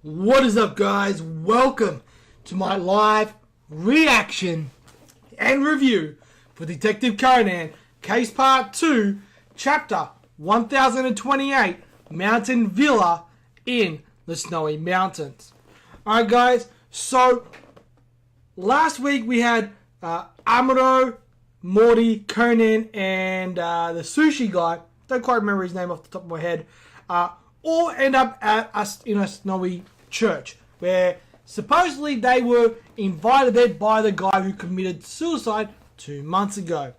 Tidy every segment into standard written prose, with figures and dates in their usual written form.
What is up, guys? Welcome to my live reaction and review for Detective Conan, Case Part 2, Chapter 1028, Mountain Villa in the Snowy Mountains. Alright, guys, so last week we had Amuro, Mori, Conan, and the sushi guy, don't quite remember his name off the top of my head, all end up at us in a snowy church where supposedly they were invited there by the guy who committed suicide 2 months ago,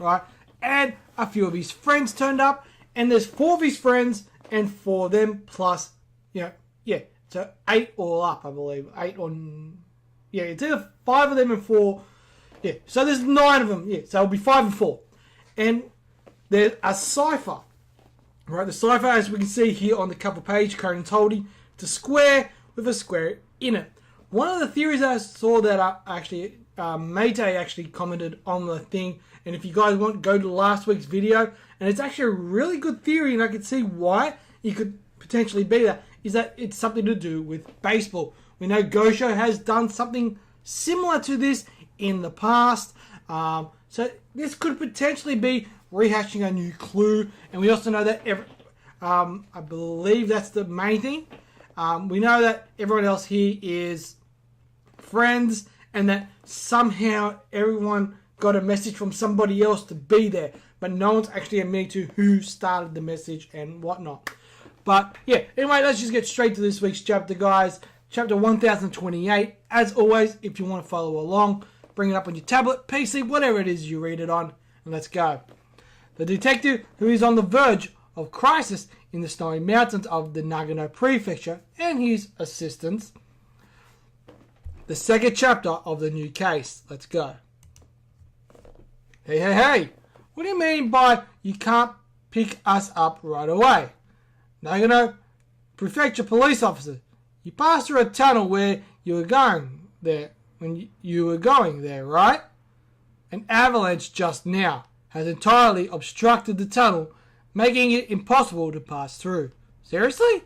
right? And a few of his friends turned up, and there's 4 of his friends and 4 of them plus, so 8 all up, I believe. 8 on, it's either 5 of them and 4, so there's 9 of them, so it'll be 5 and 4. And there's a cipher. Right, the cipher, as we can see here on the cover page, Conan's holding, it's a square with a square in it. One of the theories I saw that Mate actually commented on the thing, and if you guys want, go to last week's video, and it's actually a really good theory, and I can see why it could potentially be that, is that it's something to do with baseball. We know Gosho has done something similar to this in the past, so this could potentially be rehashing a new clue, and we also know that I believe that's the main thing. We know that everyone else here is friends, and that somehow everyone got a message from somebody else to be there, but no one's actually admitting to who started the message and whatnot. But anyway, let's just get straight to this week's chapter, guys. Chapter 1028. As always, if you want to follow along, bring it up on your tablet, PC, whatever it is you read it on, and let's go. The detective, who is on the verge of crisis in the snowy mountains of the Nagano Prefecture, and his assistants. The second chapter of the new case. Let's go. Hey. What do you mean by you can't pick us up right away? Nagano Prefecture police officer, you passed through a tunnel where you were going there, when you were going there, right? An avalanche just now has entirely obstructed the tunnel, making it impossible to pass through. Seriously?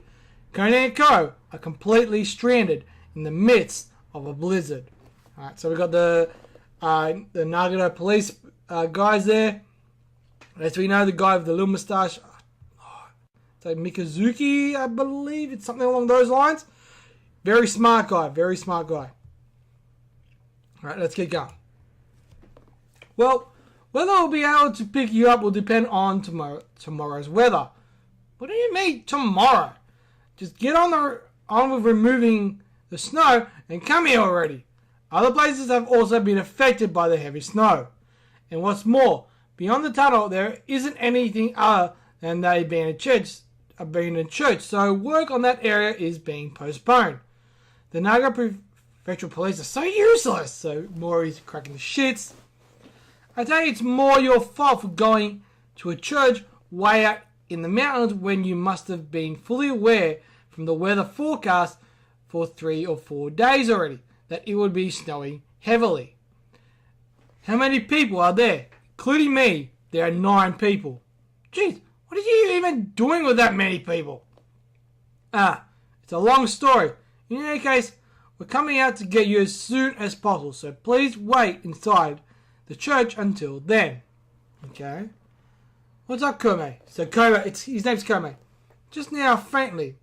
Conan and Co. are completely stranded in the midst of a blizzard. Alright, so we've got the Nagano police guys there. As we know, the guy with the little moustache, it's like Mikazuki, I believe. It's something along those lines. Very smart guy, very smart guy. Alright, let's get going. Well, whether we'll be able to pick you up will depend on tomorrow's weather. What do you mean, tomorrow? Just get on with removing the snow and come here already. Other places have also been affected by the heavy snow. And what's more, beyond the tunnel, there isn't anything other than they being in church, so work on that area is being postponed. The Nagano Prefecture police are so useless, so Mori's cracking the shits. I tell you, it's more your fault for going to a church way out in the mountains when you must have been fully aware from the weather forecast for 3 or 4 days already that it would be snowing heavily. How many people are there? Including me, there are 9 people. Jeez, what are you even doing with that many people? It's a long story. In any case, we're coming out to get you as soon as possible, so please wait inside the church until then. Okay. What's up, Kome? So his name's Kome. Just now, faintly,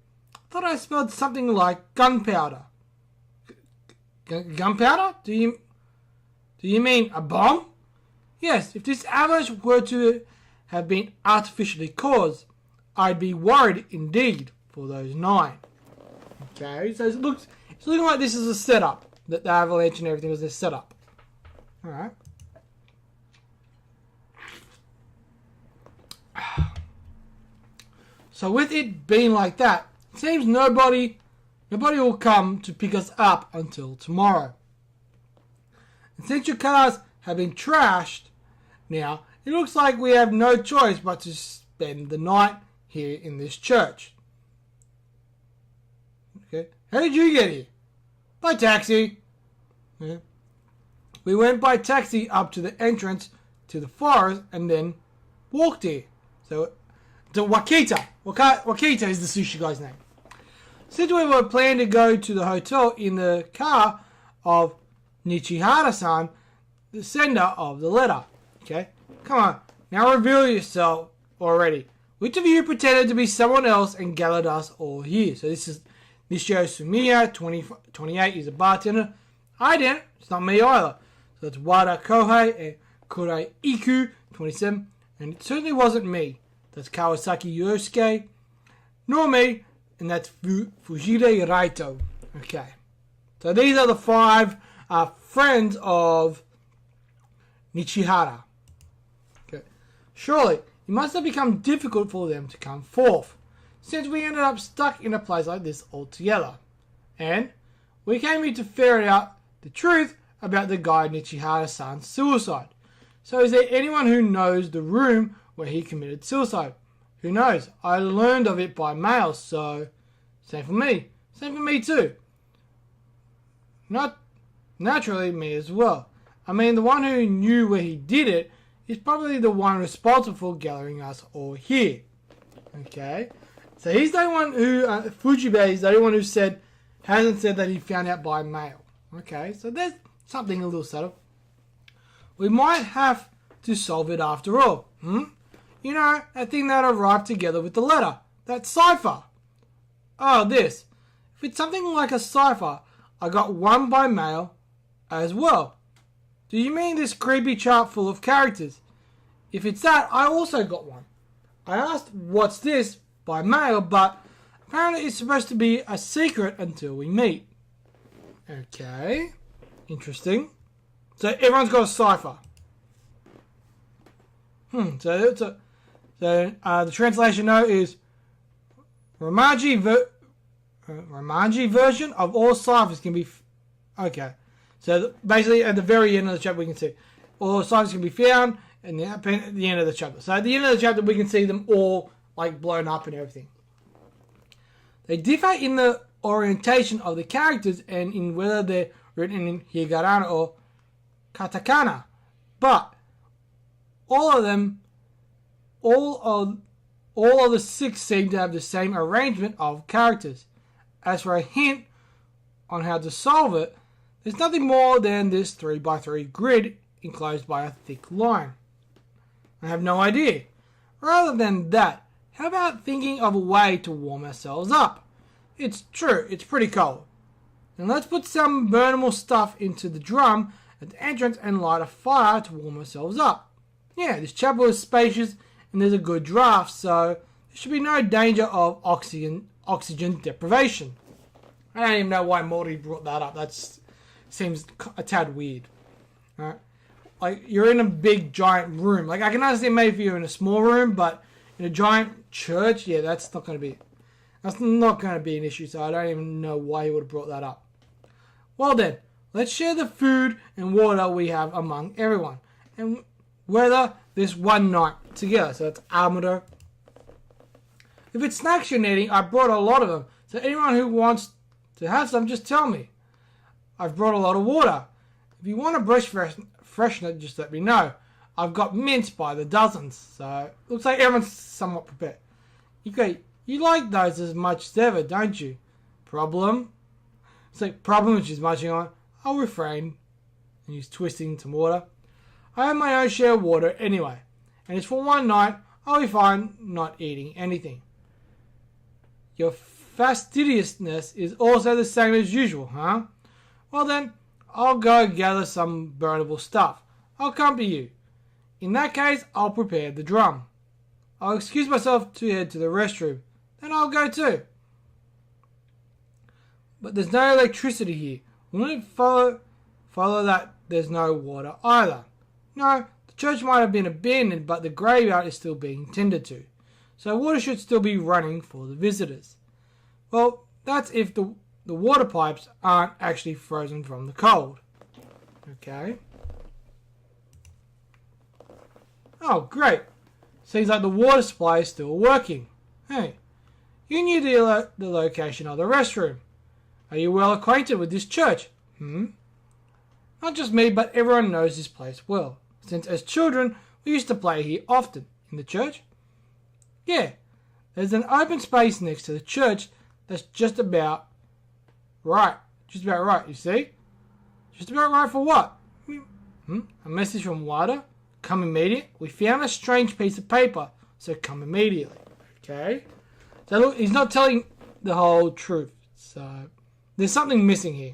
thought I smelled something like gunpowder. Gunpowder? Do you mean a bomb? Yes. If this avalanche were to have been artificially caused, I'd be worried indeed for those 9. Okay. So it's looking like this is a setup. That the avalanche and everything was a setup. All right. So with it being like that, it seems nobody will come to pick us up until tomorrow. And since your cars have been trashed now, it looks like we have no choice but to spend the night here in this church. Okay, how did you get here? By taxi. Yeah. We went by taxi up to the entrance to the forest and then walked here. So, Wakita. Wakita is the sushi guy's name. Since we were planning to go to the hotel in the car of Nichihara-san, the sender of the letter. Okay, come on, now reveal yourself already. Which of you pretended to be someone else and gathered us all here? So this is Nishio Sumiya, 28, he's a bartender. I didn't, it's not me either. So it's Wada Kohei and Kurai Iku, 27, and it certainly wasn't me. That's Kawasaki Yosuke, nor me, and that's Fujire Raito. Okay, so these are the 5 friends of Nichihara. Okay. Surely, it must have become difficult for them to come forth, since we ended up stuck in a place like this altogether. And we came here to ferret out the truth about the guy Nichihara-san's suicide. So is there anyone who knows the room where he committed suicide? Who knows? I learned of it by mail, so same for me. Same for me too. Not naturally me as well. I mean, the one who knew where he did it is probably the one responsible for gathering us all here. Okay? So he's the one who, Fujibe is the only one who hasn't said that he found out by mail. Okay, so there's something a little subtle. We might have to solve it after all. You know, that thing that arrived together with the letter. That cipher. Oh, this. If it's something like a cipher, I got one by mail as well. Do you mean this creepy chart full of characters? If it's that, I also got one. I asked, what's this, by mail, but apparently it's supposed to be a secret until we meet. Okay. Interesting. So everyone's got a cipher. So the translation note is Ramaji version of all ciphers can be... Okay. So basically at the very end of the chapter we can see all ciphers can be found and at the end of the chapter. So at the end of the chapter we can see them all like blown up and everything. They differ in the orientation of the characters and in whether they're written in hiragana or katakana. But all of the 6 seem to have the same arrangement of characters. As for a hint on how to solve it, there's nothing more than this 3x3 grid enclosed by a thick line. I have no idea. Rather than that, how about thinking of a way to warm ourselves up? It's true, it's pretty cold. And let's put some burnable stuff into the drum at the entrance and light a fire to warm ourselves up. Yeah, this chapel is spacious and there's a good draft, so there should be no danger of oxygen deprivation. I don't even know why Mori brought that up. That seems a tad weird. Right? Like, you're in a big, giant room. Like, I can understand maybe if you're in a small room, but in a giant church, yeah, that's not going to be an issue, so I don't even know why he would have brought that up. Well then, let's share the food and water we have among everyone, and weather this one night together. So that's Amuro. If it's snacks you're needing, I brought a lot of them, so anyone who wants to have some, just tell me. I've brought a lot of water. If you want a brush freshener, just let me know. I've got mints by the dozens, so looks like everyone's somewhat prepared. You like those as much as ever, don't you? Problem? It's like problem, which is munching on. I'll refrain. And he's twisting some water. I have my own share of water anyway, and it's for one night. I'll be fine not eating anything. Your fastidiousness is also the same as usual, huh? Well then, I'll go gather some burnable stuff. I'll accompany you. In that case, I'll prepare the drum. I'll excuse myself to head to the restroom. Then I'll go too. But there's no electricity here. Wouldn't it follow that there's no water either? No, the church might have been abandoned, but the graveyard is still being tended to. So water should still be running for the visitors. Well, that's if the water pipes aren't actually frozen from the cold. Okay. Oh, great. Seems like the water supply is still working. Hey, you knew the location of the restroom. Are you well acquainted with this church? Not just me, but everyone knows this place well, since as children we used to play here often. In the church? Yeah, there's an open space next to the church That's just about right. Just about right, you see? Just about right for what? A message from Wada? Come immediate. We found a strange piece of paper, so come immediately. Okay? So look, he's not telling the whole truth. So there's something missing here.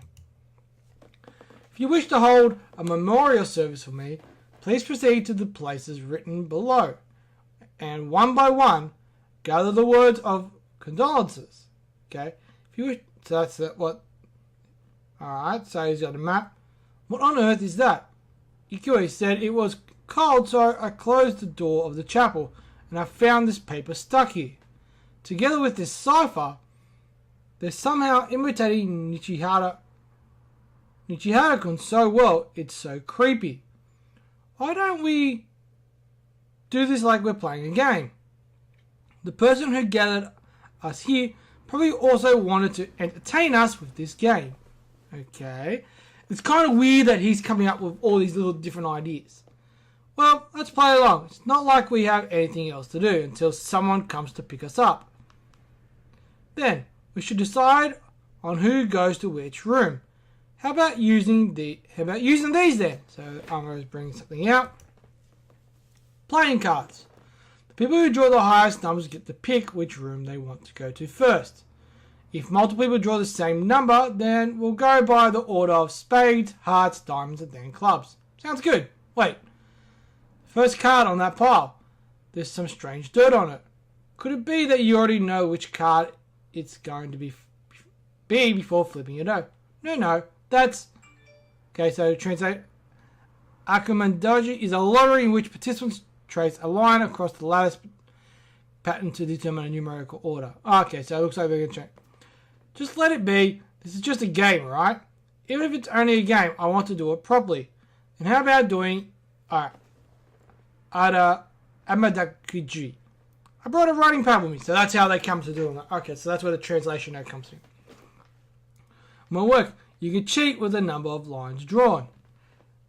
If you wish to hold a memorial service for me, please proceed to the places written below, and one by one, gather the words of condolences. Okay? If you wish, so that's what. Alright, so he's got a map. What on earth is that? Ikue said it was cold, so I closed the door of the chapel, and I found this paper stuck here. Together with this cipher, they're somehow imitating Nichihara-kun so well, it's so creepy. Why don't we do this like we're playing a game? The person who gathered us here probably also wanted to entertain us with this game. Okay. It's kind of weird that he's coming up with all these little different ideas. Well, let's play along. It's not like we have anything else to do until someone comes to pick us up. Then, we should decide on who goes to which room. How about using these then? So, I'm going to bring something out. Playing cards. The people who draw the highest numbers get to pick which room they want to go to first. If multiple people draw the same number, then we'll go by the order of spades, hearts, diamonds, and then clubs. Sounds good. Wait. First card on that pile. There's some strange dirt on it. Could it be that you already know which card it's going to be before flipping it over? No. That's... Okay, so translate. Akumandoji is a lottery in which participants trace a line across the lattice pattern to determine a numerical order. Okay, so it looks like we're going to check. Just let it be. This is just a game, right? Even if it's only a game, I want to do it properly. And how about doing Ada Amadakuji? I brought a writing pad with me, so that's how they come to doing that. Okay, so that's where the translation note comes in. More work. You can cheat with the number of lines drawn.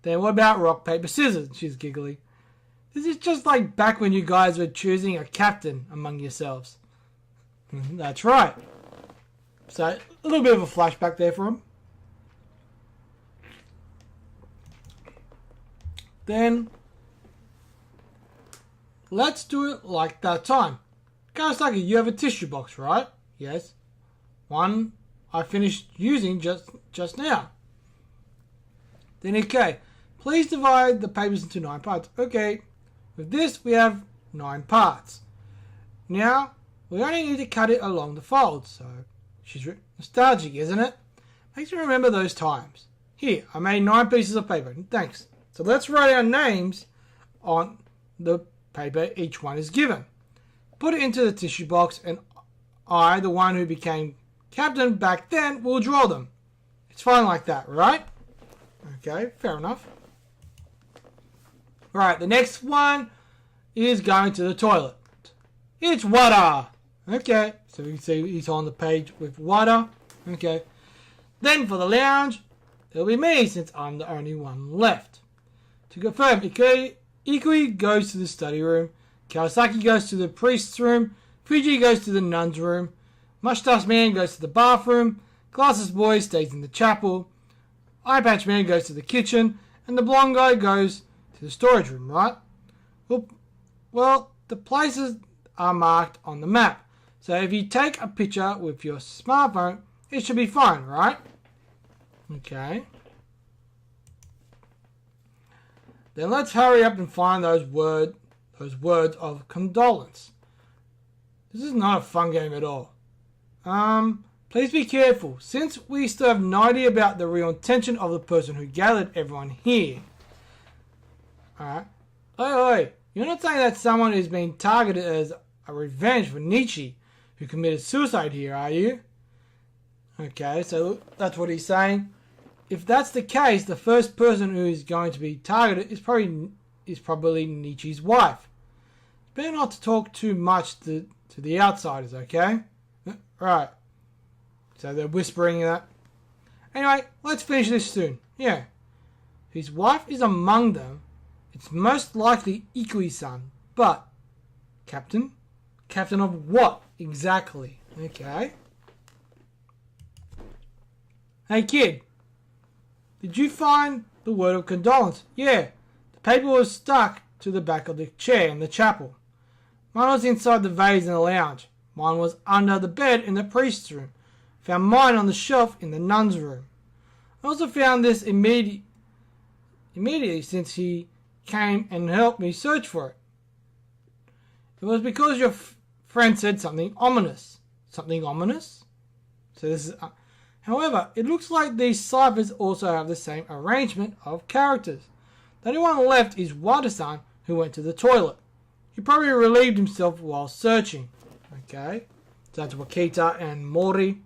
Then what about rock, paper, scissors? She's giggling. This is just like back when you guys were choosing a captain among yourselves. That's right. So, a little bit of a flashback there for him. Then, let's do it like that time. Kawasaki, you have a tissue box, right? Yes. One I finished using just now. Then, okay. Please divide the papers into 9 parts. Okay. With this, we have 9 parts. Now, we only need to cut it along the folds, so... She's nostalgic, isn't it? Makes me remember those times. Here, I made 9 pieces of paper. Thanks. So let's write our names on the paper each one is given. Put it into the tissue box, and I, the one who became captain back then, will draw them. It's fine like that, right? Okay, fair enough. Right, the next one is going to the toilet. It's Wada. Okay, so you can see he's on the page with Wada. Okay. Then for the lounge, it'll be me since I'm the only one left. To confirm, Ikui goes to the study room, Kawasaki goes to the priest's room, Fuji goes to the nun's room, Mustache Man goes to the bathroom, Glasses Boy stays in the chapel, Eye Patch Man goes to the kitchen, and the blonde guy goes to the storage room, right? Well, the places are marked on the map. So if you take a picture with your smartphone, it should be fine, right? Okay. Then let's hurry up and find those words of condolence. This is not a fun game at all. Please be careful, since we still have no idea about the real intention of the person who gathered everyone here. Alright. Oi, you're not saying that someone is being targeted as a revenge for Nichi, who committed suicide here, are you? Okay, so that's what he's saying. If that's the case, the first person who is going to be targeted is probably Nichi's wife. Better not to talk too much to the outsiders, okay? Right. So they're whispering that. Anyway, let's finish this soon. Yeah. If his wife is among them, it's most likely Ikui-san. But, Captain? Captain of what exactly? Okay. Hey kid, did you find the word of condolence? Yeah, the paper was stuck to the back of the chair in the chapel. Mine was inside the vase in the lounge. Mine was under the bed in the priest's room. Found mine on the shelf in the nun's room. I also found this immediately since he came and helped me search for it. It was because your friend said something ominous. Something ominous? So this is... However, it looks like these ciphers also have the same arrangement of characters. The only one left is Wada-san, who went to the toilet. He probably relieved himself while searching. Okay, so that's Wakita and Mori.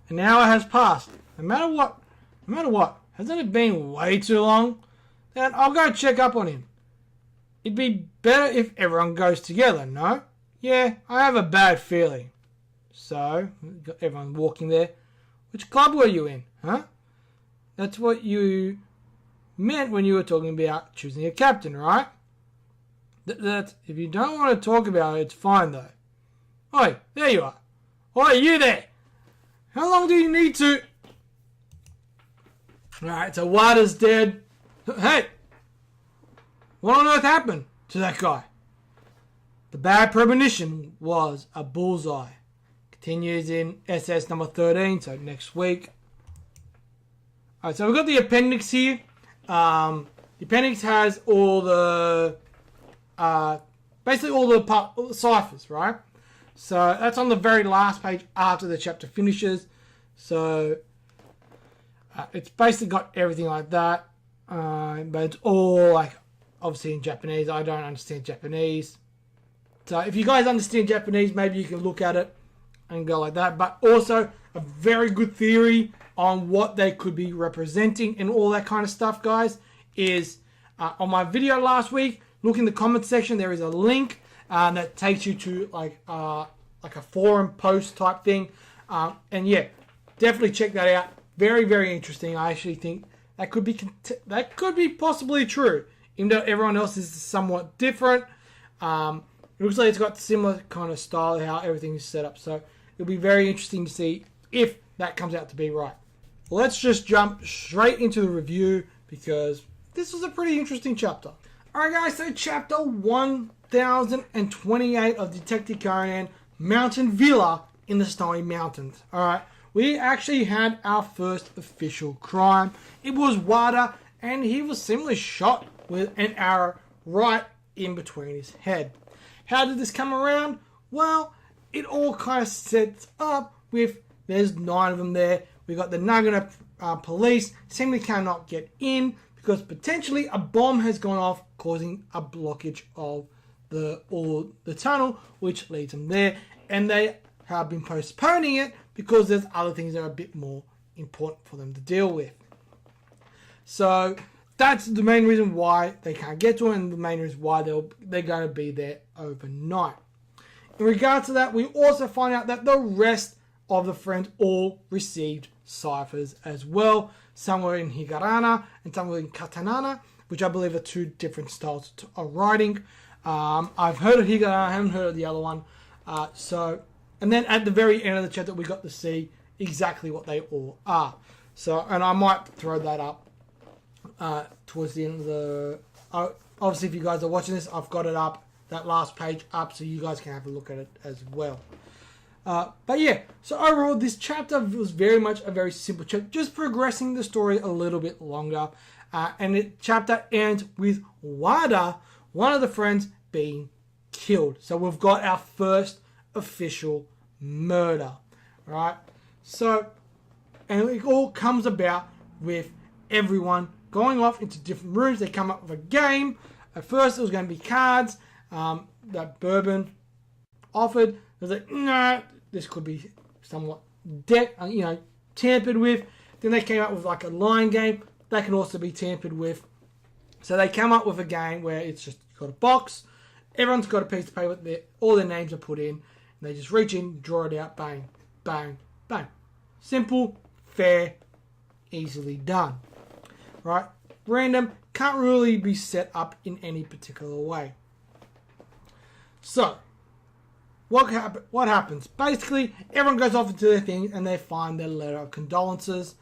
An hour has passed. No matter what, hasn't it been way too long? Then I'll go check up on him. It'd be better if everyone goes together, no? Yeah, I have a bad feeling. So, got everyone walking there. Which club were you in, huh? That's what you meant when you were talking about choosing a captain, right? If you don't want to talk about it, it's fine though. Oi, there you are. Oi, you there. How long do you need to... Alright, so Wada's dead. Hey! What on earth happened to that guy? The bad premonition was a bullseye. Continues in SS number 13, so next week. Alright, so we've got the appendix here. The appendix has all the... basically all the ciphers, right? So that's on the very last page after the chapter finishes. So it's basically got everything like that, but it's all like obviously in Japanese. I don't understand Japanese, so if you guys understand Japanese, maybe you can look at it and go like that. But also a very good theory on what they could be representing and all that kind of stuff, guys, is on my video last week. Look in the comment section. There is a link that takes you to like a forum post type thing, and yeah, definitely check that out. Very, very interesting. I actually think that could be possibly true, even though everyone else is somewhat different. It looks like it's got similar kind of style how everything is set up. So it'll be very interesting to see if that comes out to be right. Well, let's just jump straight into the review because this was a pretty interesting chapter. Alright guys, so chapter 1028 of Detective Conan, Mountain Villa in the Snowy Mountains. Alright, we actually had our first official crime. It was Wada, and he was similarly shot with an arrow right in between his head. How did this come around? Well, it all kind of sets up with, there's 9 of them there. We got the Nagano police, seemingly cannot get in, because potentially a bomb has gone off, causing a blockage of the tunnel, which leads them there. And they have been postponing it because there's other things that are a bit more important for them to deal with. So that's the main reason why they can't get to it, and the main reason why they're going to be there overnight. In regards to that, we also find out that the rest of the friends all received ciphers as well. Some were in Higarana and some were in Katanana, which I believe are 2 different styles of writing. I've heard of Higarana, I haven't heard of the other one. And then at the very end of the chapter, we got to see exactly what they all are. So, and I might throw that up towards the end of the... obviously, if you guys are watching this, I've got it up, that last page up, so you guys can have a look at it as well. But yeah, so overall, this chapter was very much a very simple chapter, just progressing the story a little bit longer. And the chapter ends with Wada, one of the friends, being killed. So we've got our first official murder, right? So, and it all comes about with everyone going off into different rooms. They come up with a game. At first, it was going to be cards that Bourbon offered. It was like, no, this could be somewhat tampered with. Then they came up with like a line game that can also be tampered with. So they come up with a game where it's just got a box. Everyone's got a piece of paper. All their names are put in. And they just reach in, draw it out, bang, bang, bang. Simple, fair, easily done. Right? Random, can't really be set up in any particular way. So, what happens? Basically, everyone goes off into their thing and they find their letter of condolences.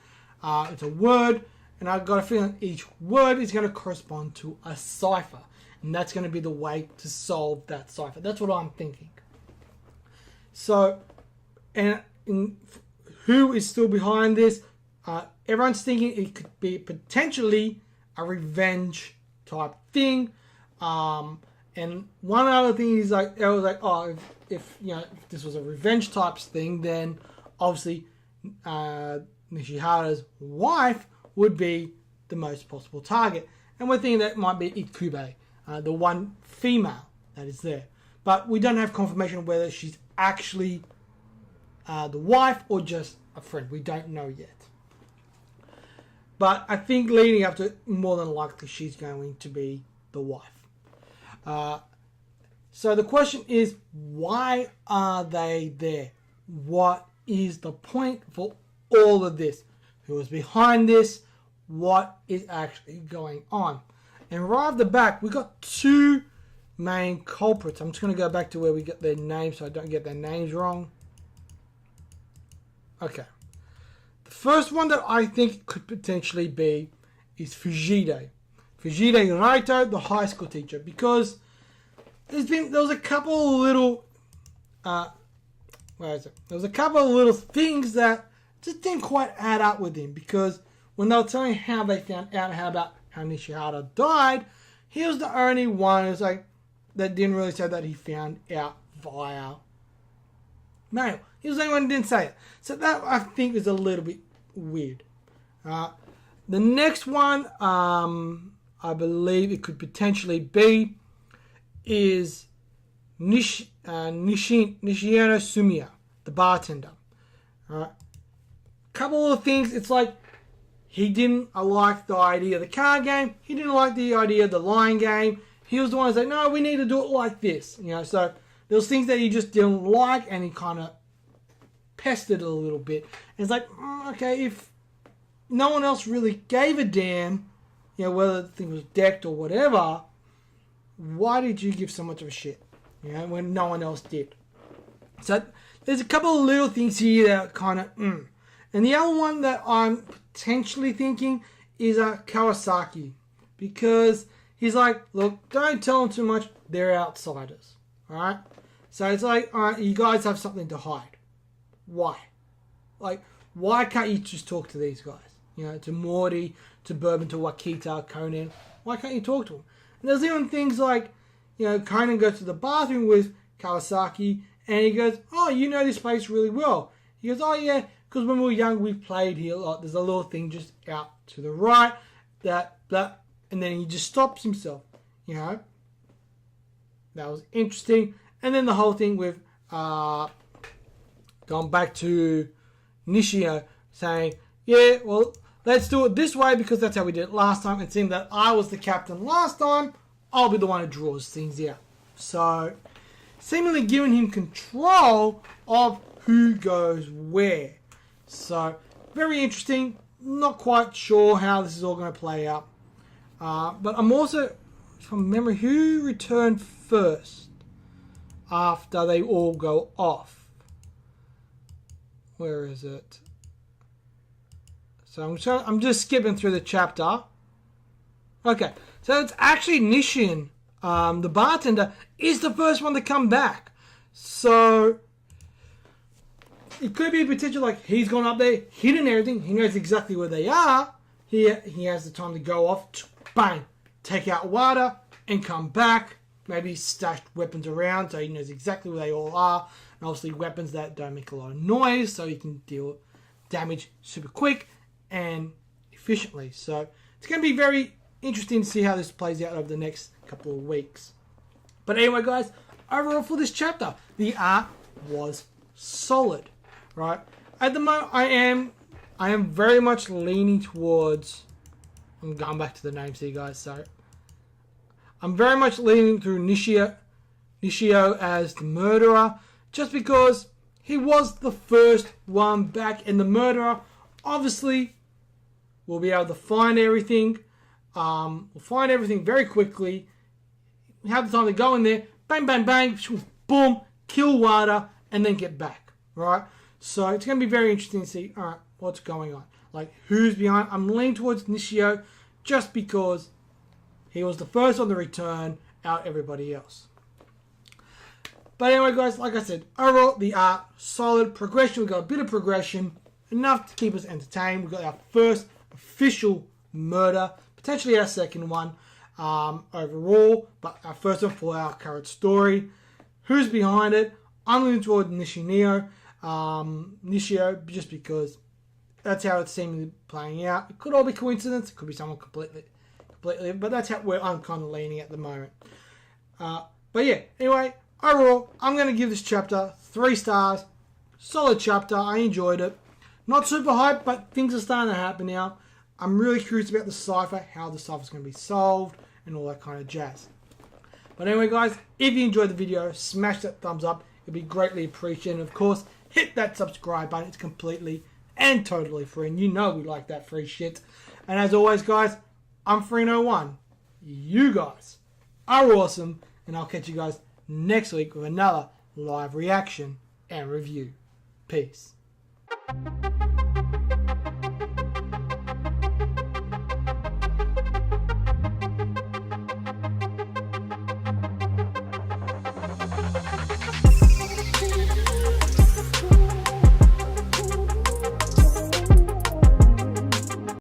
It's a word, and I've got a feeling each word is going to correspond to a cipher. And that's going to be the way to solve that cipher. That's what I'm thinking. So, who is still behind this? Everyone's thinking it could be potentially a revenge type thing. And one other thing is like, I was like, oh, if this was a revenge types thing, then obviously Nishihara's wife would be the most possible target. And we're thinking that might be Ikube, the one female that is there. But we don't have confirmation of whether she's actually the wife or just a friend. We don't know yet. But I think leading up to it, more than likely she's going to be the wife. So the question is, why are they there? What is the point for all of this? Who is behind this? What is actually going on? And right off the back, we got two main culprits. I'm just going to go back to where we get their names so I don't get their names wrong. Okay. The first one that I think could potentially be is Fujide. Fujide Raito, the high school teacher, because there was a couple of little there was a couple of little things that just didn't quite add up with him, because when they were telling how they found out about how Nishihara died, he was the only one who's like that didn't really say that he found out via mail. He was the only one who didn't say it. So that I think is a little bit weird. The next one, I believe it could potentially be, is Nishino Sumiya, the bartender. Couple of things. It's like he didn't like the idea of the card game. He didn't like the idea of the line game. He was the one who's like, no, we need to do it like this. So there was things that he just didn't like, and he kind of pestered a little bit. And it's like, okay, if no one else really gave a damn, whether the thing was decked or whatever, why did you give so much of a shit? When no one else did. So there's a couple of little things here that kind of, And the other one that I'm potentially thinking is Kawasaki, because he's like, look, don't tell them too much. They're outsiders. All right. So it's like, all right, you guys have something to hide. Why? Like, why can't you just talk to these guys? To Mori, to Bourbon, to Wakita, Conan. Why can't you talk to them? And there's even things like, Conan goes to the bathroom with Kawasaki, and he goes, oh, you know this place really well. He goes, oh yeah, because when we were young, we played here a lot. There's a little thing just out to the right, that, and then he just stops himself, That was interesting. And then the whole thing with, going back to Nishio saying, yeah, well, let's do it this way because that's how we did it last time. It seemed that I was the captain last time. I'll be the one who draws things out. So, seemingly giving him control of who goes where. So, very interesting. Not quite sure how this is all going to play out. But I'm also, from memory, who returned first after they all go off? Where is it? So I'm just skipping through the chapter. Okay, so it's actually Nishin, the bartender, is the first one to come back. So it could be a potential like he's gone up there, hidden everything. He knows exactly where they are. He has the time to go off, bang, take out water, and come back. Maybe stashed weapons around so he knows exactly where they all are. And obviously weapons that don't make a lot of noise so he can deal damage super quick and efficiently. So it's going to be very interesting to see how this plays out over the next couple of weeks. But anyway, guys, overall for this chapter, the art was solid, right? At the moment, I am very much leaning towards, I'm going back to the names here, guys, so I'm very much leaning through Nishio as the murderer, just because he was the first one back, and the murderer obviously will be able to find everything. We'll find everything very quickly. We have the time to go in there, bang, bang, bang, boom, kill Wada, and then get back, right? So it's going to be very interesting to see, all right, what's going on. Like, who's behind? I'm leaning towards Nishio just because he was the first on the return out of everybody else. But anyway, guys, like I said, overall, the art, solid. Progression, we've got a bit of progression, enough to keep us entertained. We've got our first official murder, potentially our second one overall, but our first one for our current story. Who's behind it? I'm leaning toward Nishio, just because that's how it's seemingly playing out. It could all be coincidence. It could be someone completely, but that's where I'm kind of leaning at the moment. But yeah, anyway, overall, I'm going to give this chapter 3 stars. Solid chapter. I enjoyed it. Not super hyped, but things are starting to happen now. I'm really curious about the cipher, how the cipher's going to be solved, and all that kind of jazz. But anyway, guys, if you enjoyed the video, smash that thumbs up. It'd be greatly appreciated. And of course, hit that subscribe button. It's completely and totally free. And you know we like that free shit. And as always, guys, I'm Free01. You guys are awesome. And I'll catch you guys next week with another live reaction and review. Peace.